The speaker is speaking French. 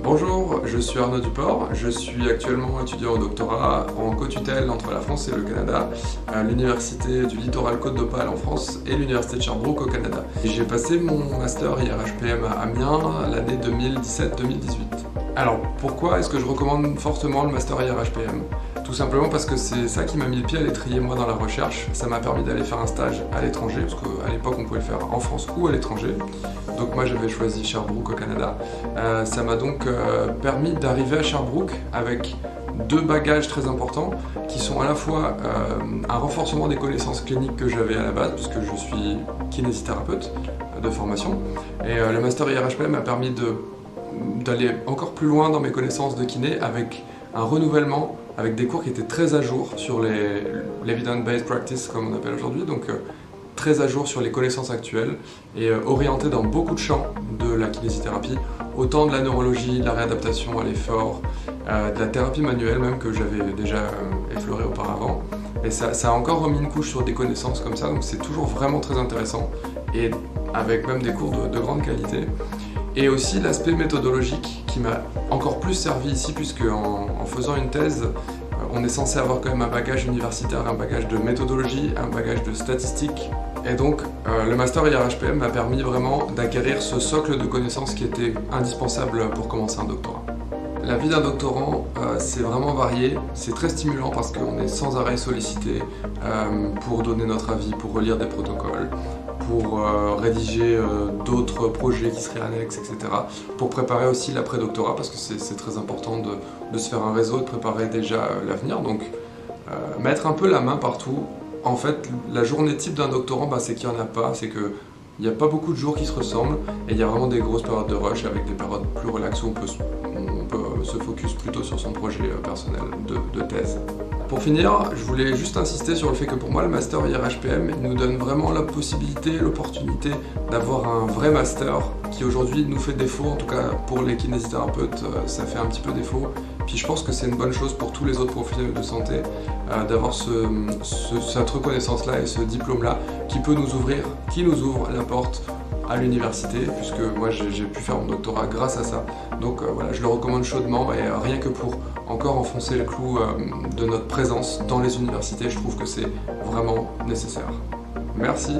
Bonjour, je suis Arnaud Duport, je suis actuellement étudiant au doctorat en co-tutelle entre la France et le Canada, à l'Université du Littoral Côte d'Opale en France et l'Université de Sherbrooke au Canada. J'ai passé mon master IRHPM à Amiens l'année 2017-2018. Alors pourquoi est-ce que je recommande fortement le master IRHPM ? Tout simplement parce que c'est ça qui m'a mis le pied à l'étrier moi dans la recherche. Ça m'a permis d'aller faire un stage à l'étranger, parce qu'à l'époque on pouvait le faire en France ou à l'étranger. Donc moi j'avais choisi Sherbrooke au Canada. Ça m'a donc permis d'arriver à Sherbrooke avec deux bagages très importants qui sont à la fois un renforcement des connaissances cliniques que j'avais à la base, puisque je suis kinésithérapeute de formation. Et le master IRHPM m'a permis d'aller encore plus loin dans mes connaissances de kiné avec un renouvellement, avec des cours qui étaient très à jour sur l'evidence-based practice comme on appelle aujourd'hui, donc très à jour sur les connaissances actuelles et orienté dans beaucoup de champs de la kinésithérapie, autant de la neurologie, de la réadaptation à l'effort, de la thérapie manuelle même que j'avais déjà effleuré auparavant. Et ça a encore remis une couche sur des connaissances comme ça, donc c'est toujours vraiment très intéressant et avec même des cours de grande qualité. Et aussi l'aspect méthodologique qui m'a encore plus servi ici, puisque en faisant une thèse, on est censé avoir quand même un bagage universitaire, un bagage de méthodologie, un bagage de statistique. Et donc le master IRHPM m'a permis vraiment d'acquérir ce socle de connaissances qui était indispensable pour commencer un doctorat. La vie d'un doctorant, c'est vraiment varié, c'est très stimulant parce qu'on est sans arrêt sollicité pour donner notre avis, pour relire des protocoles, pour rédiger d'autres projets qui seraient annexes, etc. Pour préparer aussi l'après-doctorat, parce que c'est très important de se faire un réseau, de préparer déjà l'avenir. Donc mettre un peu la main partout. En fait, la journée type d'un doctorant, c'est qu'il n'y en a pas, c'est qu'il n'y a pas beaucoup de jours qui se ressemblent, et il y a vraiment des grosses périodes de rush avec des périodes plus relaxes où on peut se focus plutôt sur son projet personnel de thèse. Pour finir, je voulais juste insister sur le fait que pour moi, le master IRHPM nous donne vraiment la possibilité, l'opportunité d'avoir un vrai master qui aujourd'hui nous fait défaut, en tout cas pour les kinésithérapeutes, ça fait un petit peu défaut. Puis je pense que c'est une bonne chose pour tous les autres professionnels de santé d'avoir cette reconnaissance-là et ce diplôme-là qui nous ouvre la porte à l'université, puisque moi j'ai pu faire mon doctorat grâce à ça. Donc voilà, je le recommande chaudement et rien que pour encore enfoncer le clou de notre présence dans les universités, je trouve que c'est vraiment nécessaire. Merci.